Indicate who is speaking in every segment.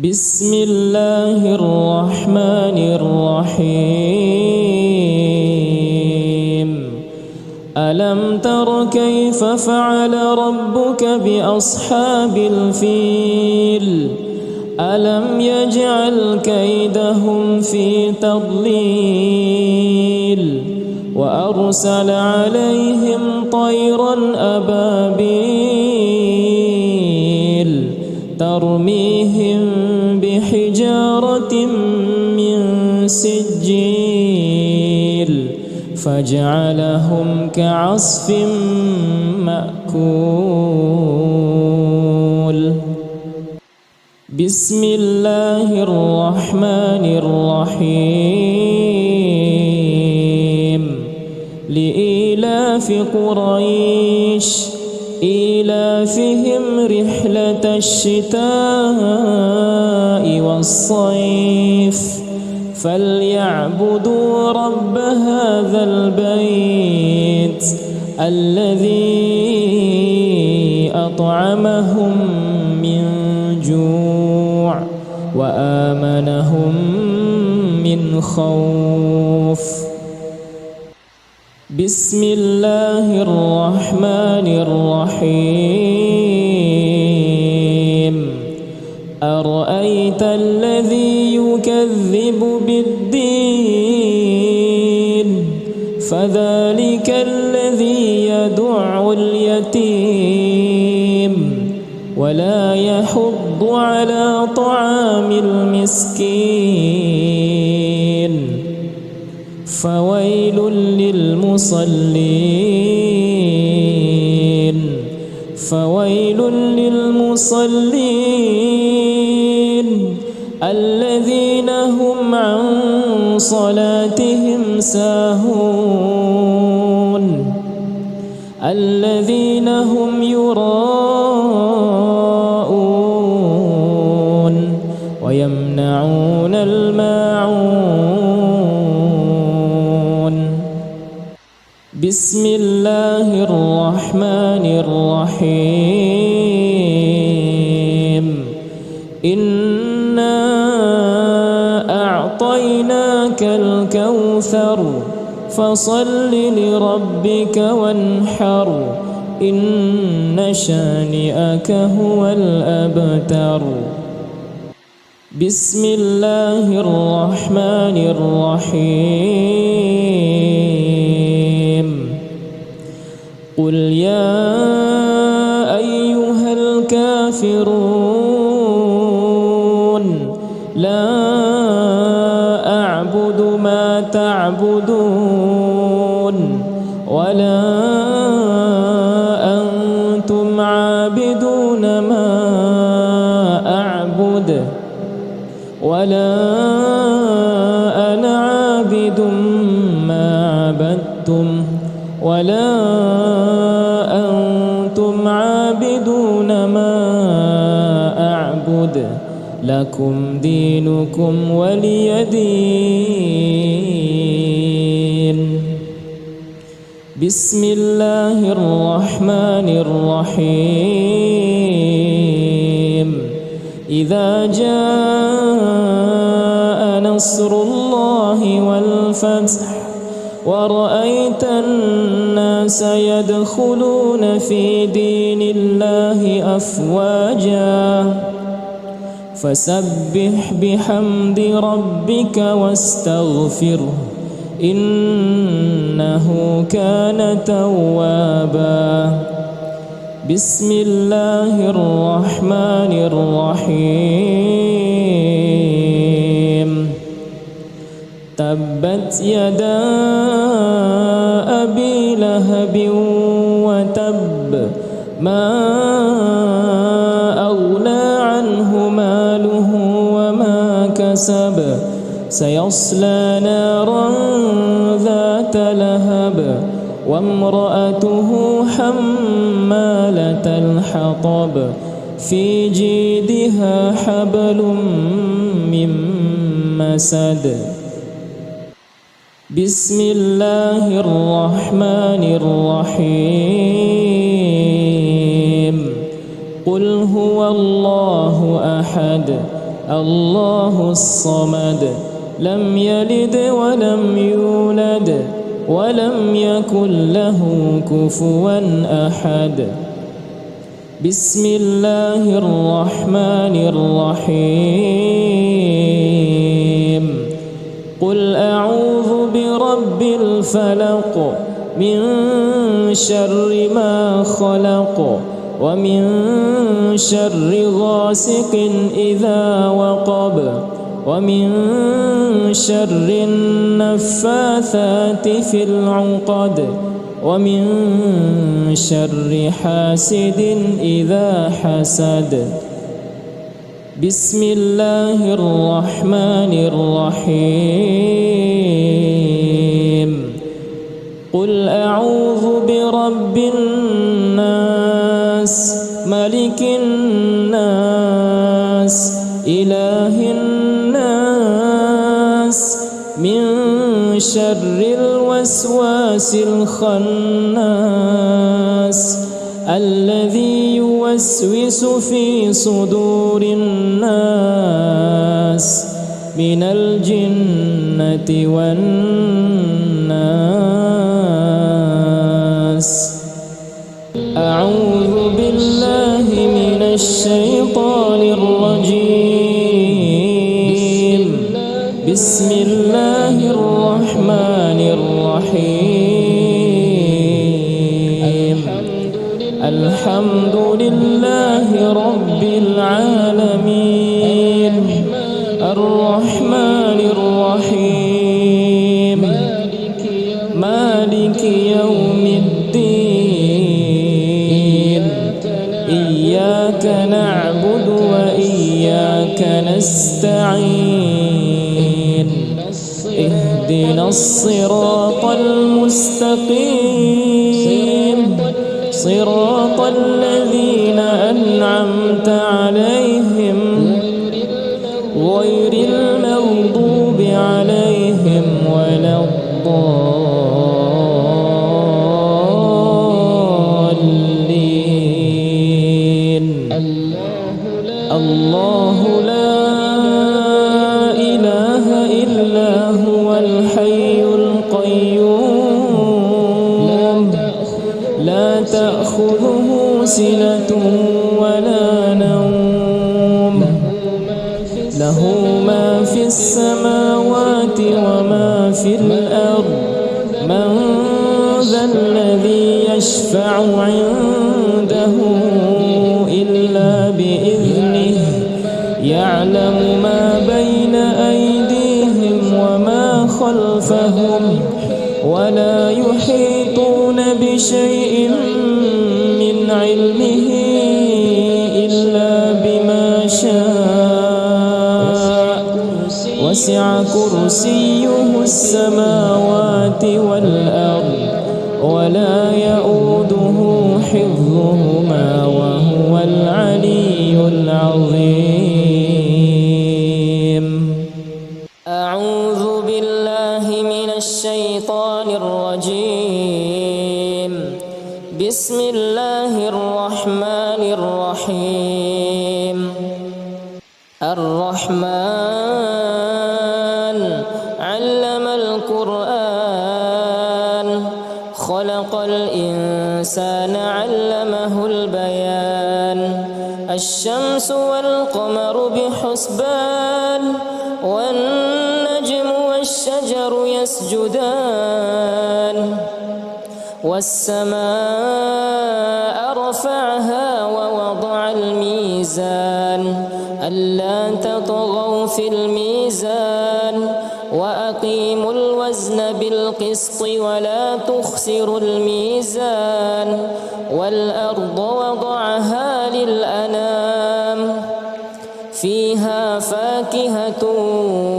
Speaker 1: بسم الله الرحمن الرحيم ألم تر كيف فعل ربك بأصحاب الفيل ألم يجعل كيدهم في تضليل وأرسل عليهم طيرا أبابيل ترميهم بحجارة من سجيل فجعلهم كعصف مأكول بسم الله الرحمن الرحيم لإيلاف قريش إيلافهم رحلة الشتاء والصيف فليعبدوا رب هذا البيت الذي أطعمهم من جوع وآمنهم من خوف بسم الله الرحمن الرحيم أرأيت الذي يكذب بالدين فذلك الذي يدع اليتيم ولا يحض على طعام المسكين فويل للمصلين الذين هم عن صلاتهم ساهون الذين هم يراءون ويمنعون الماعون بسم الله الرحمن الرحيم إنا أعطيناك الكوثر فصل لربك وانحر إن شانئك هو الأبتر بسم الله الرحمن الرحيم قل يا أيها الكافرون لا أعبد ما تعبدون ولا أنتم عابدون ما أعبد ولا أنا عابد ما عبدتم ولا أنتم عابدون ما أعبد لكم دينكم ولي دين بسم الله الرحمن الرحيم إذا جاء نصر الله والفتح ورأيت الناس يدخلون في دين الله أفواجا فسبح بحمد ربك واستغفره إنه كان توابا بسم الله الرحمن الرحيم تبت يدا أبي لهب وتب ما أغنى عنه ماله وما كسب سيصلى نارا ذات لهب وامرأته حمالة الحطب في جيدها حبل من مسد بسم الله الرحمن الرحيم قل هو الله أحد الله الصمد لم يلد ولم يولد ولم يكن له كفوا أحد. بسم الله الرحمن الرحيم. قل أعوذ برب الفلق من شر ما خلق ومن شر غاسق إذا وقب ومن شر النفاثات في العقد ومن شر حاسد إذا حسد. بسم الله الرحمن الرحيم. قل أعوذ برب الناس ملك الناس إله الناس من شر الوسواس الخناس الذي يوسوس في صدور الناس من الجنة والناس. أعوذ بالله من الشيطان الرجيم. بسم الله الرحمن الرحيم. الحمد لله رب العالمين الرحمن الرحيم مالك يوم الدين. إياك نعبد وإياك نستعين. اهدنا الصراط المستقيم صراط الذين أنعمت عليهم غير المغضوب عليهم ولا الضالين. الله لا إله إلا هو الحي القيوم لا تأخذه سنة ولا نوم له ما في السماوات وما في الأرض. من ذا الذي يشفع عنده إلا بإذنه يعلم ما بين أيديهم وما خلفهم ولا يحيطون بشيء من علمه إلا بما شاء وسع كرسيه السماوات والأرض ولا يؤوده حفظهما وهو العلي العظيم. أعوذ بالله من الشيطان الرجيم. بسم الله الرحمن الرحيم. الرحمن علم القرآن خلق الإنسان علمه البيان. الشمس والقمر بحسبان والنجم والشجر يسجدان. والسماء رفعها ووضع الميزان ألا تطغوا في الميزان وأقيموا الوزن بالقسط ولا تخسروا الميزان. والأرض وضعها للأنام فيها فاكهة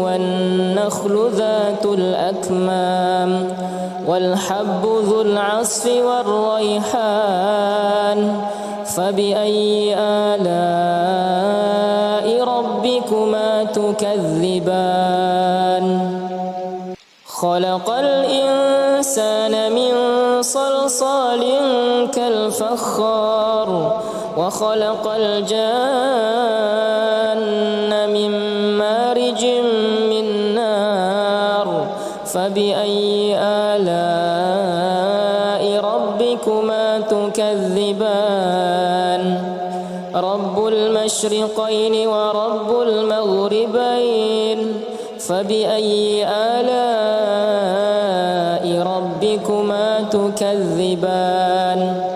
Speaker 1: والنخل ذات الأكمام والحب ذو العصف والريحان. فبأي آلاء ربكما تكذبان. خلق الإنسان من صلصال كالفخار وخلق الجن من مارج من نار فبأي آلاء ربكما تكذبان رب المشرقين ورب المغربين فبأي آلاء ربكما تكذبان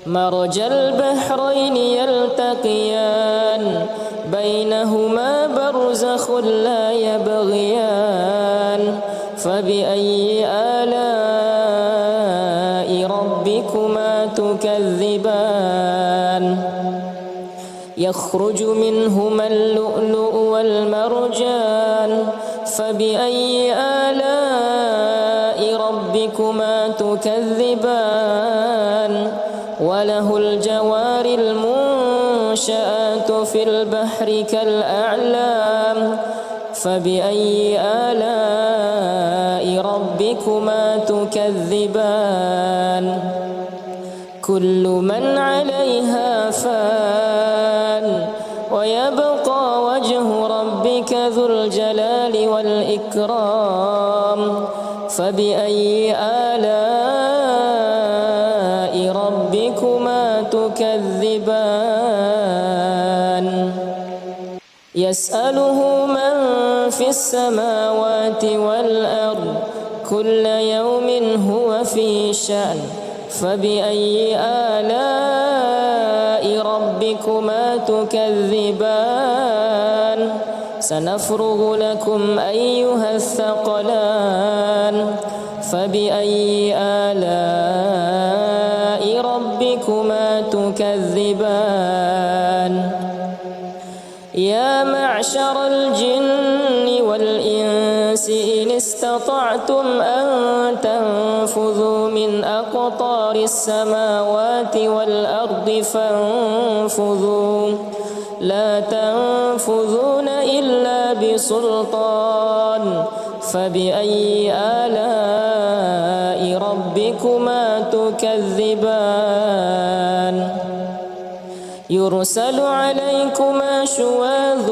Speaker 1: مرج البحرين يلتقيان بينهما برزخ لا يبغيان فبأي آلاء ربكما تكذبان يخرج منهما اللؤلؤ والمرجان فبأي آلاء ربكما تكذبان وله الجوار المنشآت في البحر كالأعلام فبأي آلاء ربكما تكذبان كل من عليها فان ويبقى وجه ربك ذو الجلال والإكرام فبأي آلاء ربكما تكذبان يسأله من في السماوات والأرض كل يوم هو في شأن فبأي آلاء ربكما تكذبان سنفرغ لكم أيها الثقلان فبأي آلاء ربكما تكذبان يا معشر الجن والإنس إن استطعتم أن تنفذوا من أقطار السماوات والأرض فانفذوا لا تنفذون إلا بسلطان فبأي آلاء ربكما تكذبان يرسل عليكما شواظ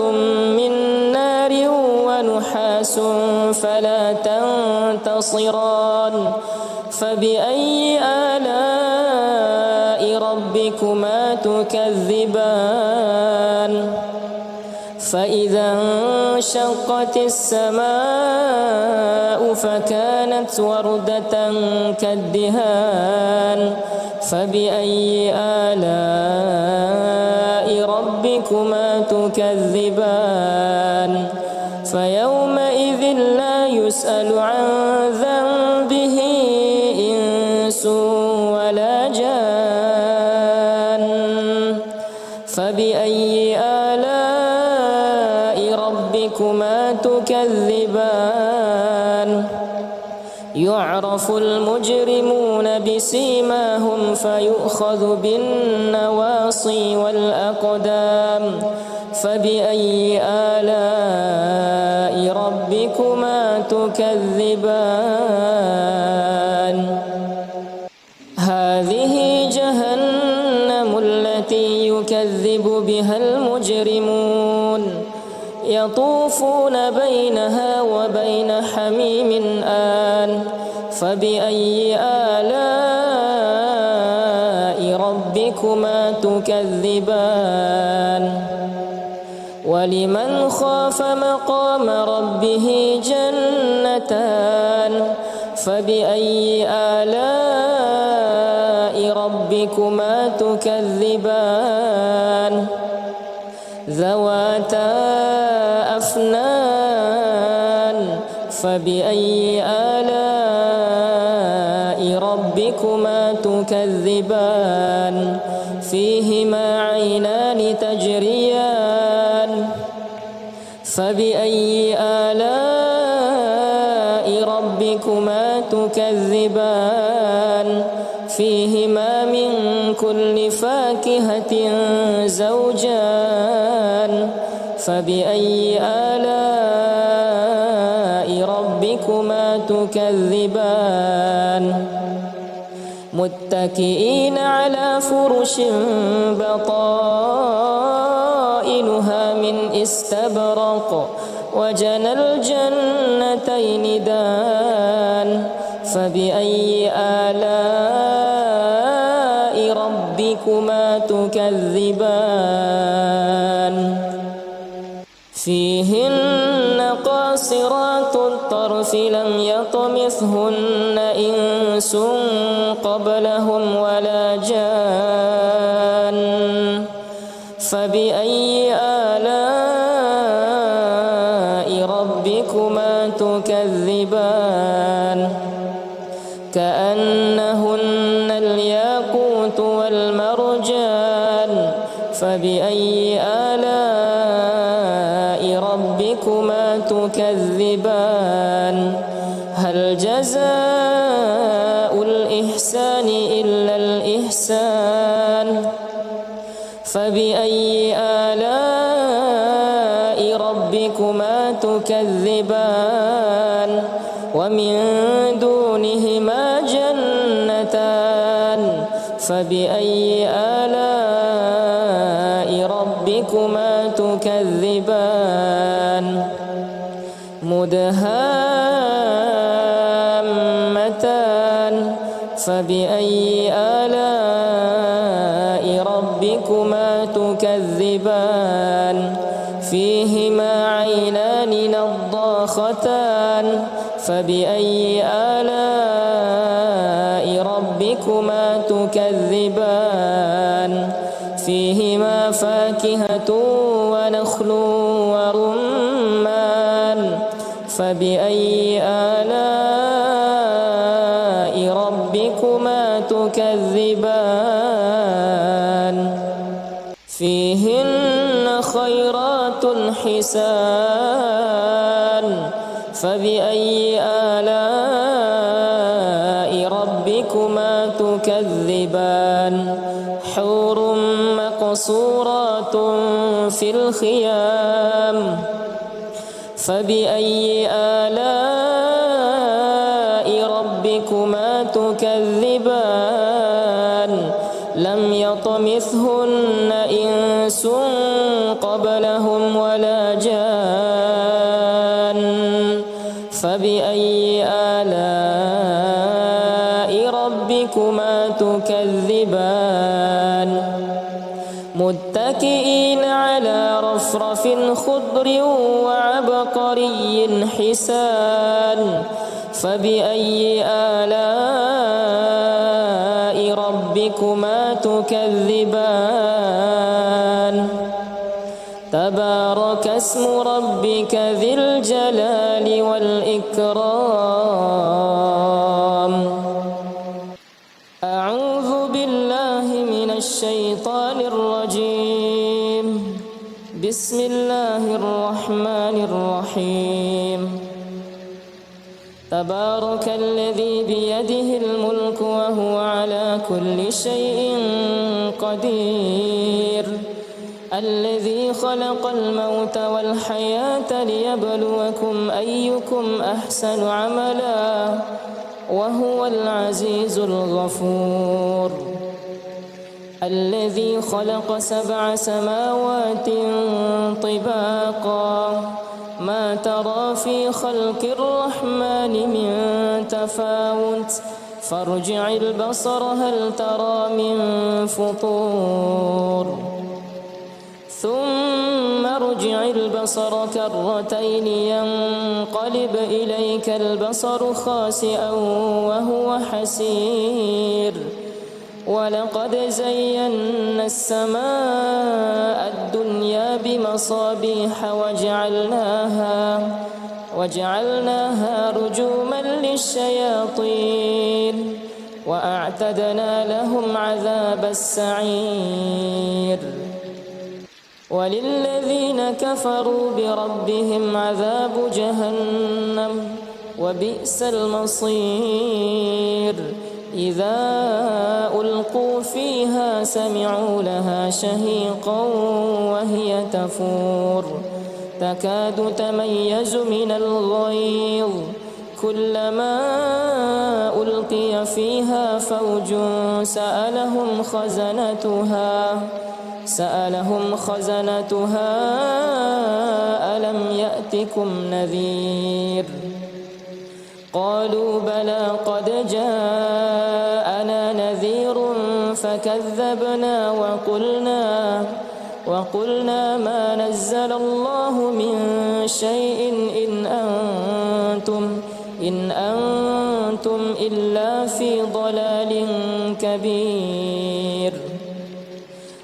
Speaker 1: من نار ونحاس فلا تنتصران فبأي آلاء ربكما تكذبان فإذا انشقت السماء فكانت وردة كالدهان فبأي آلاء ربكما تكذبان فيومئذ لا يسأل عن ذنبه إنس ولا جان فبأي آلاء ربكما تكذبان يعرف المجرمون بسيماهم فيؤخذ بالنواصي والأقدام فبأي آلاء ربكما تكذبان هذه جهنم التي يكذب بها المجرمون يطوفون بينها وبين حميم آن فبأي آلاء ربكما تكذبان ولمن خاف مقام ربه جنتان فبأي آلاء ربكما تكذبان ذواتا أفنان فبأي آلاء ربكما تكذبان فيهما عينان تجريان فبأي آلاء ربكما تكذبان فيهما من كل فاكهة زوجان فبأي آلاء ربكما تكذبان متكئين على فرش بطائنها من استبرق وجنى الجنتين دان فبأي آلاء ربكما تكذبان فيهن قاصرات الطرف لم يطمثهن إنس قبلهم ولا جان فبأي آلاء ربكما تكذبان كأنهن الياقوت والمرجان فبأي آلاء ربكما تكذبان هل جزاء الإحسان إلا الإحسان فبأي آلاء ربكما تكذبان ومن دونهما جنتان فبأي آلاء ربكما تكذبان مدهامتان فبأي آلاء ربكما تكذبان فيهما عينان نضاختان فبأي آلاء ربكما تكذبان فيهما فاكهة ونخل ورمان فبأي آلاء ربكما تكذبان فيهن خيرات حسان فبأي آلاء ربكما تكذبان حور مقصورات في الخيام فبأي آلاء ربكما تكذبان لم يطمثهن إنس قبلهم ولا جان فبأي آلاء ربكما تكذبان متكئين على رفرف خضر وعبقري حسان فبأي آلاء ربكما تكذبان تبارك اسم ربك ذي الجلال والإكرام أعوذ بالله من الشيطان الرجيم بسم الله الرحمن الرحيم تبارك الذي بيده الملك وهو على كل شيء قدير الذي خلق الموت والحياة ليبلوكم أيكم أحسن عملا وهو العزيز الغفور الذي خلق 7 سماوات طباقا ما ترى في خلق الرحمن من تفاوت فارجع البصر هل ترى من فطور ثم ارجع البصر كرتين ينقلب إليك البصر خاسئا وهو حسير ولقد زينا السماء الدنيا بمصابيح وجعلناها رجوما للشياطين وأعتدنا لهم عذاب السعير وللذين كفروا بربهم عذاب جهنم وبئس المصير إذا ألقوا فيها سمعوا لها شهيقا وهي تفور تكاد تميز من الغيظ كلما ألقي فيها فوج سألهم خزنتها ألم يأتكم نذير قالوا بلى قد جاءنا نذير فكذبنا وقلنا ما نزل الله من شيء إن أنتم إلا في ضلال كبير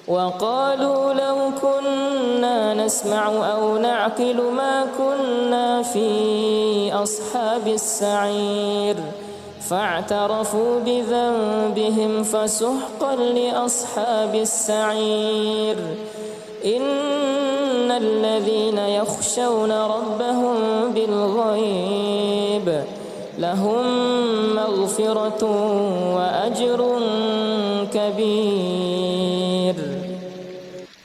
Speaker 1: وقالوا لو كنا نسمع أو نعقل ما كنا في أصحاب السعير فاعترفوا بذنبهم فسحقا لأصحاب السعير إن الذين يخشون ربهم بالغيب لهم مغفرة وأجر كبير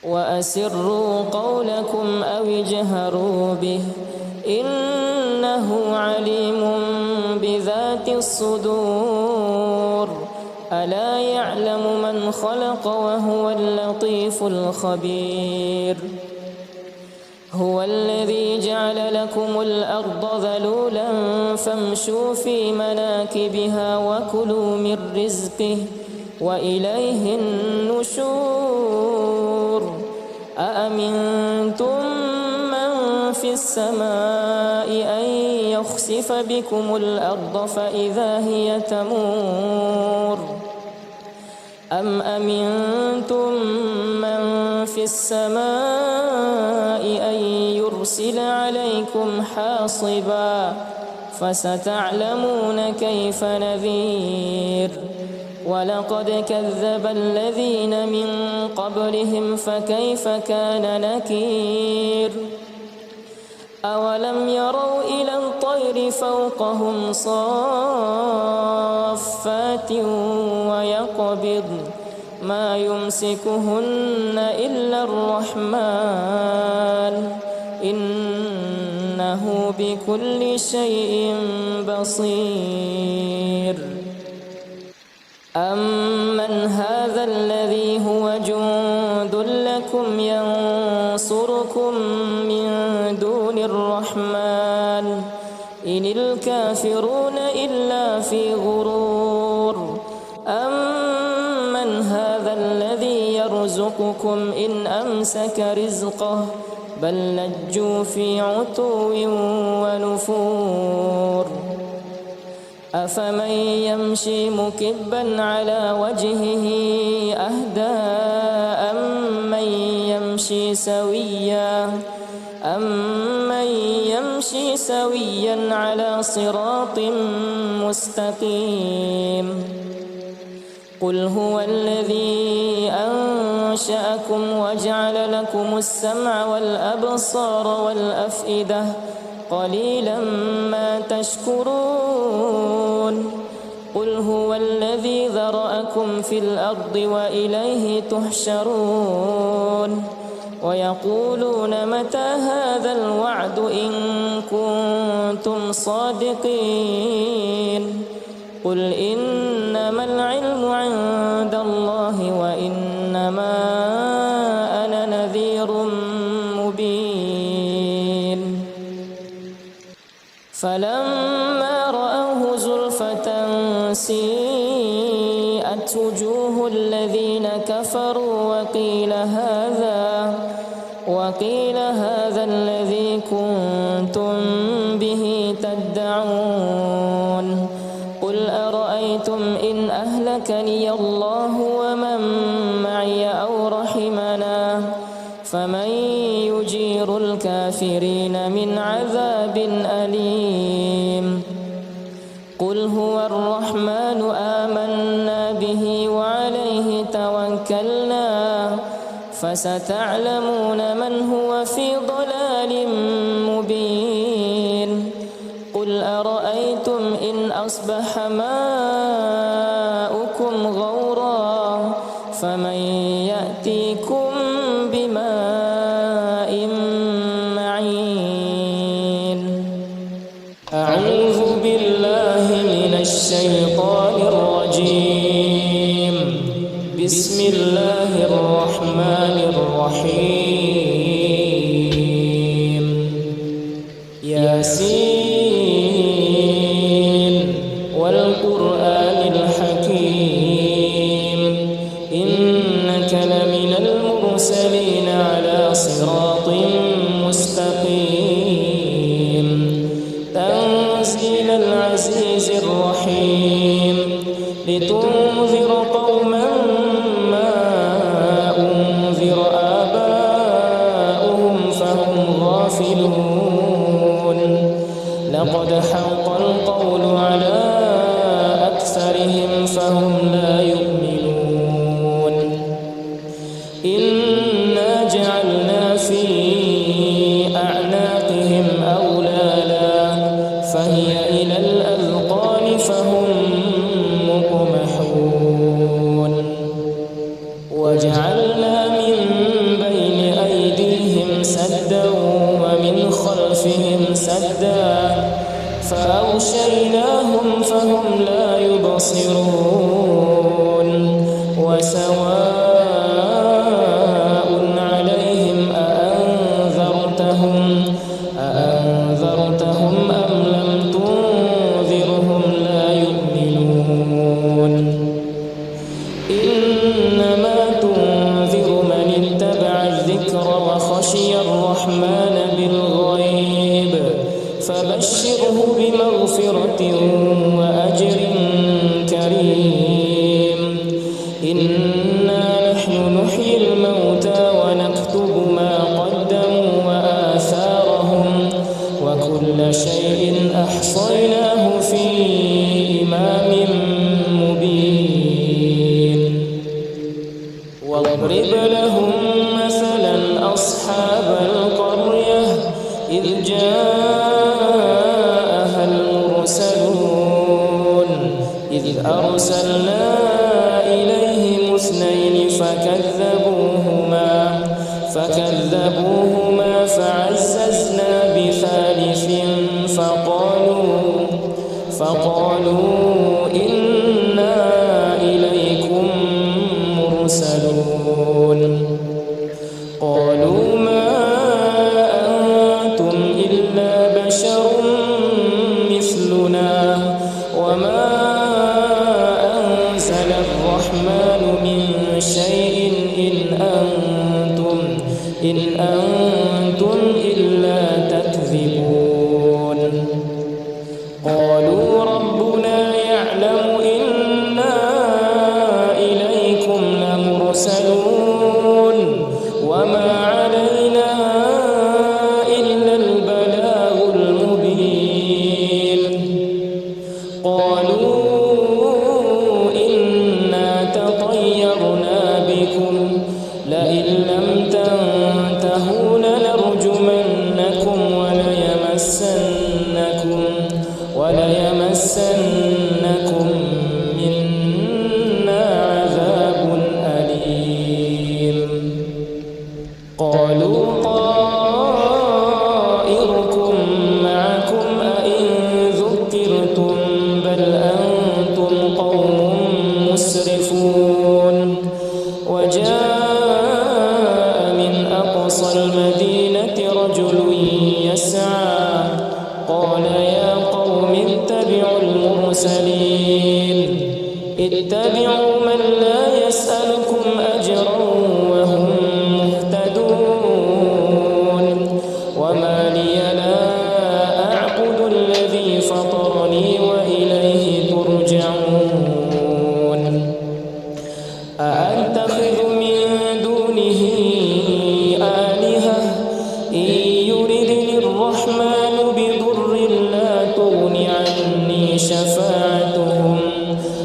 Speaker 1: وأسروا قولكم أو اجهروا به إنه عليم بذات الصدور ألا يعلم من خلق وهو اللطيف الخبير هو الذي جعل لكم الأرض ذلولا فامشوا في مناكبها وكلوا من رزقه وإليه النشور أأمنتم من في السماء أن يخسف بكم الأرض فإذا هي تمور أم أمنتم من في السماء أن يرسل عليكم حاصبا فستعلمون كيف نذير ولقد كذب الذين من قبلهم فكيف كان نكير أولم يروا إلى الطير فوقهم صافات ويقبض ما يمسكهن إلا الرحمن إنه بكل شيء بصير أمن هذا الذي هو جند لكم ينصركم من دون الرحمن إن الكافرون إلا في غرور أمن هذا الذي يرزقكم إن أمسك رزقه بل لجوا في عتو ونفور أفمن يمشي مكبا على وجهه أهدى أمن يمشي سويا على صراط مستقيم قل هو الذي أنشأكم وجعل لكم السمع والأبصار والأفئدة قليلا ما تشكرون قل هو الذي ذرأكم في الأرض وإليه تحشرون ويقولون متى هذا الوعد إن كنتم صادقين قل إنما العلم عند الله وإنما أنا نذير مبين فلما رأوه زلفة سيئت وجوه الذين كفروا وقيل هذا الذي كنتم به تدعون قل أرأيتم إن أهلكني الله ومن معي أو رحمنا فمن يجير الكافرين من عذاب أليم قل هو الرحمن آمنا به وعليه توكلنا فستعلمون من هو في ضلال مبين قل أرأيتم إن أصبح ماؤكم غورا فمن يأتيكم بماء معين أعوذ بالله ياسين والقرآن الحكيم إنك لمن المرسلين على صراط مستقيم تنزيل العزيز الرحيم لتنذر قوما ما أنذر آباؤهم فهم غافلون لقد حق القول على أكثرهم فهم لا يؤمنون إنا جعلنا في أعناقهم أغلالا فهي إلى الأذقان فهم مقمحون وجعلنا من بين أيديهم سدا ومن خلفهم سدا فأغشيناهم فهم لا يبصرون وسواء عليهم أأنذرتهم أم لم تنذرهم لا يؤمنون إنما تنذر من اتبع الذكر وخشي الرحمن بالغيب فبشره بمغفرة وأجر كريم إنا نحن نحيي الموتى ونكتب ما قدموا وآثارهم وكل شيء أحصيناه في إمام مبين واضرب لهم مثلا أصحاب القرية إذ جاءها المرسلون إذ أرسلنا إليهم اثنين فكذبوهما فعززنا بثالث فقالوا إنا إليكم مرسلون قالوا ما أنتم إلا بشر مثلنا وما أنزل الرحمن من شيء إن أنتم إلا تكذبون قالوا ربنا يعلم إنا إليكم لمرسلون وما علينا إلا البلاغ المبين قالوا إنا تطيرنا بكم لئن لم تنتهوا لنرجمنكم وليمسنكم منا عذاب أليم قالوا طائركم معكم أئن ذكرتم بل أنتم قوم مسرفون وجاء من أقصى المدينة رجل يسعى قال يا قوم اتبعوا المرسلين اتبعوا من لا يسألكم أجرا وهم مهتدون وما لي لا أعبد الذي فطرني وإليه ترجعون أأتخذ من دونه آلهة إن يردني الرحمن بضر لا تغن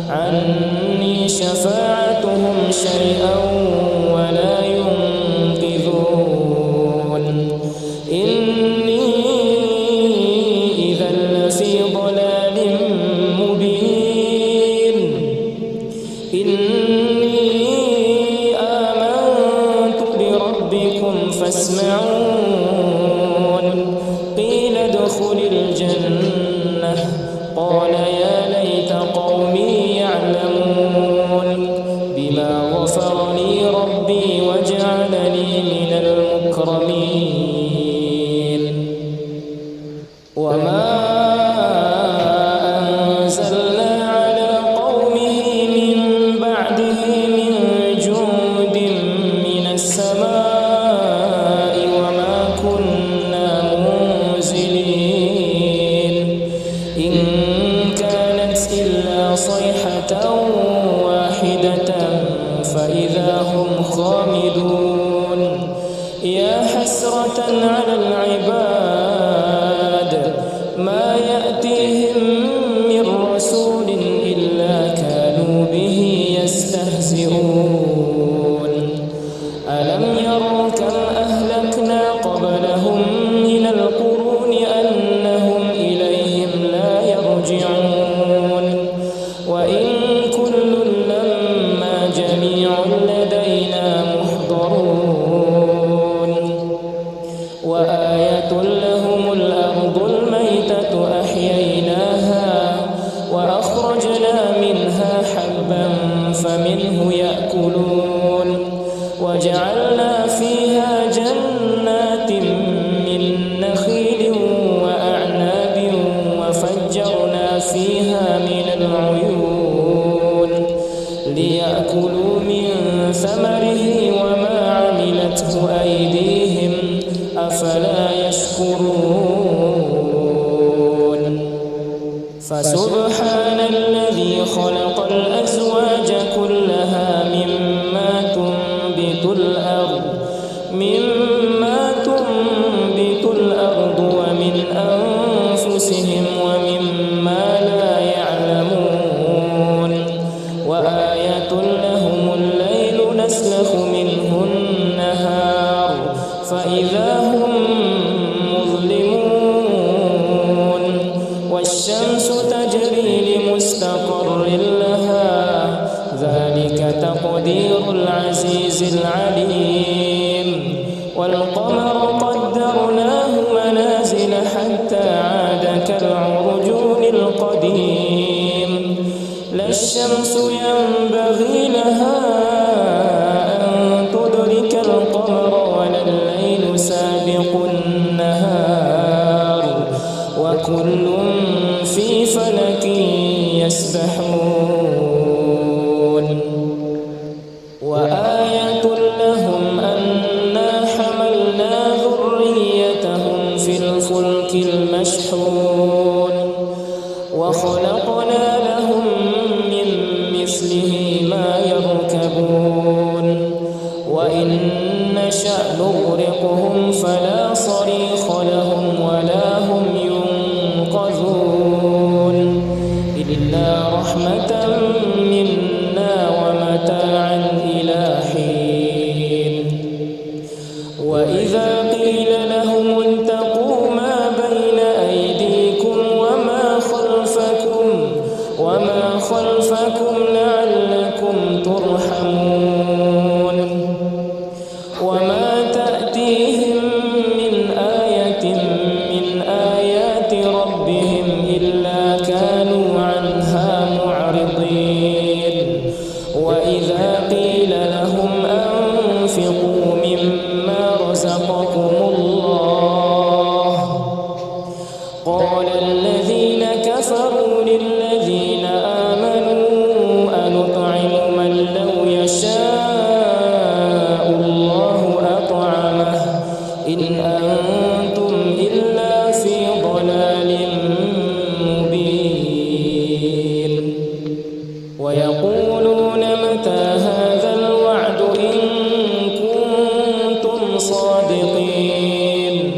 Speaker 1: عني شفاعتهم شيئا ولا ينقذون إني إذا لفي ضلال مبين إني آمنت بربكم فاسمعون قيل ادخل الجنة قال يا ليت قومي يعلمون بما غفر لي ربي وجعلني من المكرمين وما أنزلنا على قومه من بعده من جند من السماء وما كنا منزلين إن كانت إلا صيحة واحدة فإذا هم خامدون يا حسرة على العباد ما يأتيهم من رسول إلا كانوا به يستهزئون ألم يروا كم أهلكنا قبلهم من القرون أنهم إليهم لا يرجعون وإن كل لما جميع لدينا محضرون وآية لهم الأرض الميتة أحييناها وأخرجنا منها حبا فمنه يأكلون وجعلنا فيها جنات من نخيل وأعناب وفجرنا فيها من العيون ليأكلوا من ثمره وما عملته أيديهم أفلا يشكرون فسبحان الذي خلق الأزواج كلها مما تنبت الأرض ومن أنفسهم ومما لا يعلمون وآية لهم الليل نسلخ منه النهار فإذا هم مظلمون والشمس تجري لمستقر لها ذلك تقدير العزيز العليم والقمر قدرناه منازل حتى عاد كالعرجون القديم لا الشمس ينبغي لها أن تدرك القمر ولا الليل سابق النهار وكل في فلك يسبحون وآية لهم أنا حملنا ذريتهم في الفلك المشحون وخلقنا لهم من مثله ما يركبون وإن نشأ نغرقهم فلا صريخ لهم ولا هم ينقذون إلا رحمة منا ومتاعا إلى حين وإذا قيل لهم اتقوا ما بين أيديكم وما خلفكم لعلكم ترحمون وما تأتيهم من آية من آيات ربهم إلا كانوا عنها معرضين وإذا قيل لهم أنفقوا مما رزقكم الله قال الذين كفروا للذين آمنوا أنطعم من لو يشاء الله أطعمه إن أنتم إلا في ضلال مبين ويقولون متى هذا الوعد إن كنتم صادقين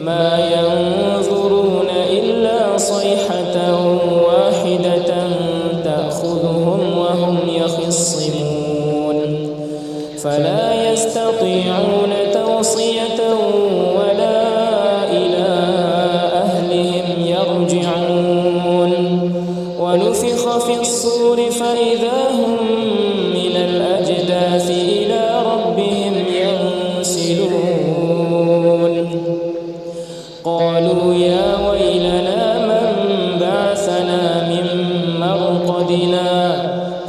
Speaker 1: ما ينظرون إلا صيحة واحدة تأخذهم وهم يخصمون فلا يستطيعون توصية ولا إلى أهلهم يرجعون ونفخ في الصور فإذا هم من الأجداث إلى ربهم ينسلون قالوا يا ويلنا من بعثنا من مرقدنا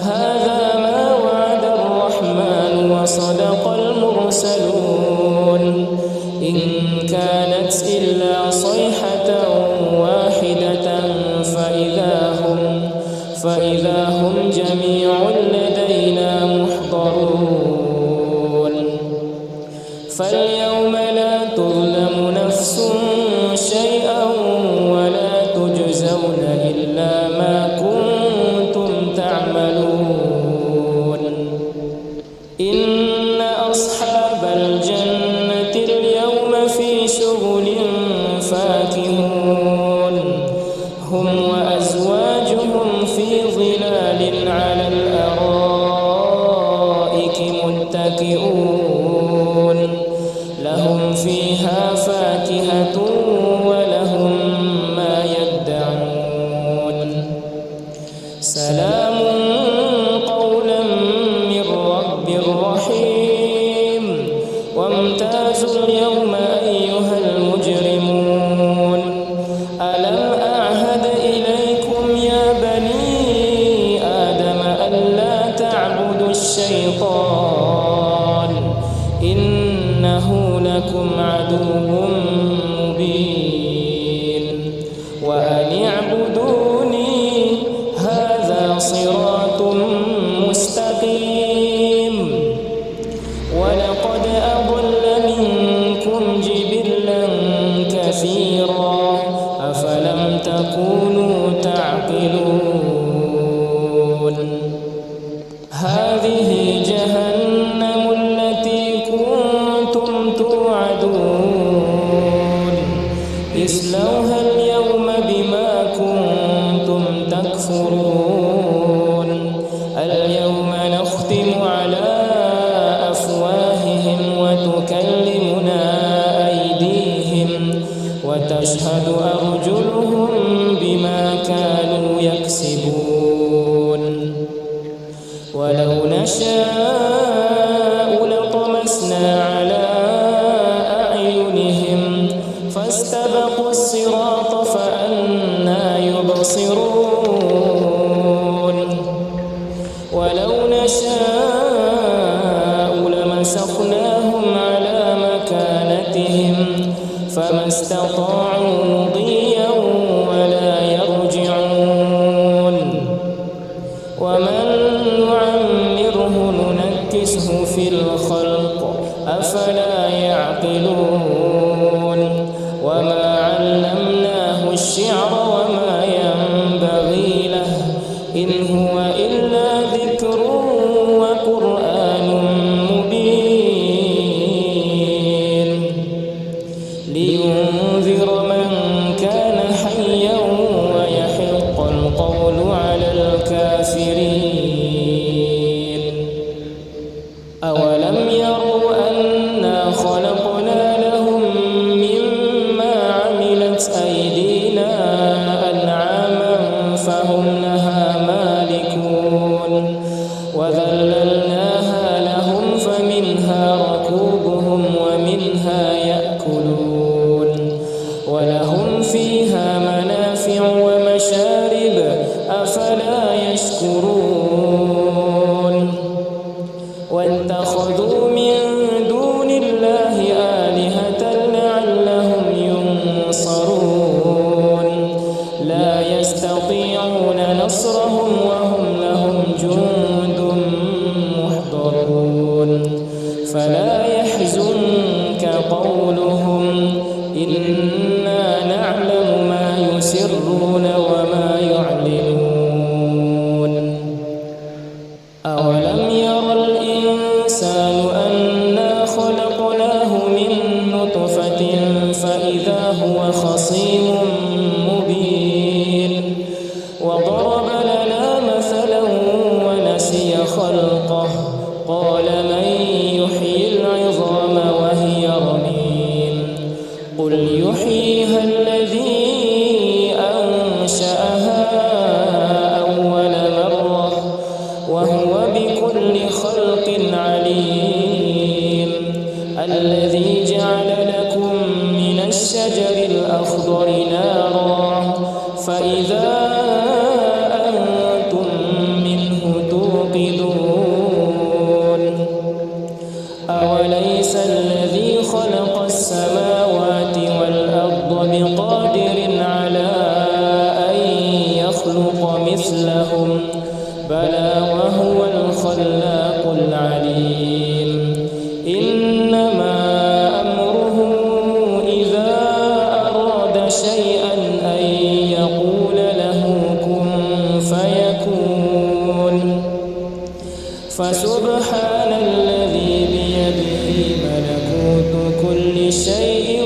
Speaker 1: هذا ما وعد الرحمن وصدق المرسلون إن كانت إلا صيحة كثيرا أفلم تكونوا تعقلون هذه جهنم التي كنتم توعدون اصلوها اليوم بما كنتم تكفرون اليوم نختم على أفواههم وتكلمنا أيديهم وتشهد أرجلهم بما كانوا يكسبون ولو نشاء لطمسنا على أعينهم فاستبقوا الصراط فأنى يبصرون ولو نشاء لمسخناهم على مكانتهم فما استطاعوا مضيا ولا يرجعون ومن نعمره ننكسه في الخلق أفلا يعقلون وما علمناه الشعر وما ينبغي له إن هو إلا ذكر وقرآن مبين لينذر من كان حيا ويحق القول على الكافرين أولم يروا أنا خلقنا لهم مما عملت أيدينا أنعاما فهم لها مالكون وذللناها لهم فمنها ركوبهم ومنها يأكلون ولهم فيها منافع ومشارب أفلا يشكرون واتخذوا من دون الله آلهة لعلهم ينصرون لا يستطيعون نصرهم وهم لهم جند محضرون فلا يحزنك قولهم إنا نعلم ما يسرون وما يعلنون أولم ير الإنسان أنا خلقناه من نطفة فإذا هو خصيم مبين وضرب لنا مثلا ونسي خلقه قال من يحيي العظام وهي رميم قل يحييها الذي أنشأها أول مرة وهو بكل خلق عليم الذي جعل لكم من الشجر الأخضر نارا فإذا أنتم منه توقدون أوليس الذي خلق السماوات والأرض بقادر على أن يخلق مثلهم بلى وهو الخلاق العليم إنما أمره إذا أراد شيئا أن يقول له كن فيكون فسبحان الذي بيده ملكوت كل شيء